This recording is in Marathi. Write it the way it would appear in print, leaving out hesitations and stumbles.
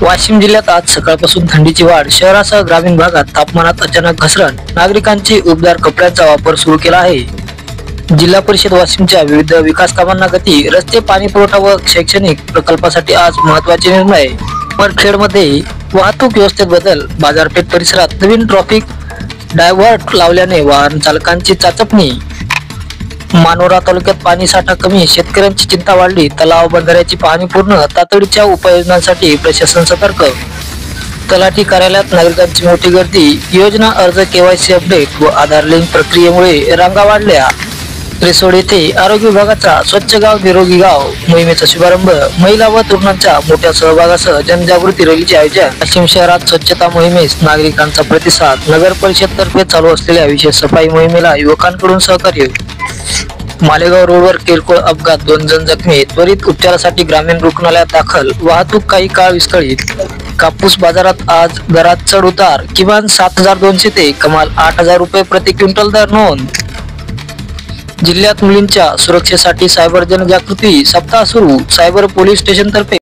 वाशिम जिल्ह्यात आज सकाळपासून थंडीची वाढ, शहरासह ग्रामीण भागात तापमानात अचानक घसरण, नागरिकांची उबदार कपड्यांचा वापर सुरू केला आहे. जिल्हा परिषद वाशिमच्या विविध विकास कामांना गती, रस्ते, पाणी पुरवठा व शैक्षणिक प्रकल्पासाठी आज महत्त्वाचे निर्णय. परखेडमध्ये वाहतूक व्यवस्थेत बदल, बाजारपेठ परिसरात नवीन ट्रॅफिक डायव्हर्ट लावल्याने वाहन चालकांची चाचपणी. मानोरा तालुक्यात पाणी साठा कमी, शेतकऱ्यांची चिंता वाढली, तलाव बंधाऱ्याची पाहणी पूर्ण, तातडीच्या उपाययोजनांसाठी प्रशासन सतर्क. तलाठी कार्यालयात नागरिकांची मोठी गर्दी, योजना अर्ज, केवायसी अपडेट व आधार लिंक प्रक्रियेमुळे रांगा वाढल्या. रिसोड येथे आरोग्य विभागाचा स्वच्छ गाव निरोगी गाव मोहिमेचा शुभारंभ, महिला व तरुणांच्या मोठ्या सहभागासह जनजागृती रॅलीचे आयोजन. वाशिम शहरात स्वच्छता मोहिमेस नागरिकांचा प्रतिसाद, नगर परिषद तर्फे चालू असलेल्या विशेष सफाई मोहिमेला युवकांकडून सहकार्य. मालेगाव रोडवर किरकोळ अपघात, 2 जण जखमी, त्वरित उपचारासाठी ग्रामीण रुग्णालयात दाखल, वाहतूक काही काळ विस्कळीत. कापूस बाजारात आज दरात चढ उतार, किमान 7,200 ते कमाल 8,000 रुपये प्रति क्विंटल दर नोंद. जिल्ह्यात मुलींच्या सुरक्षेसाठी सायबर जनजागृती सप्ताह सुरू, सायबर पोलीस स्टेशन तर्फे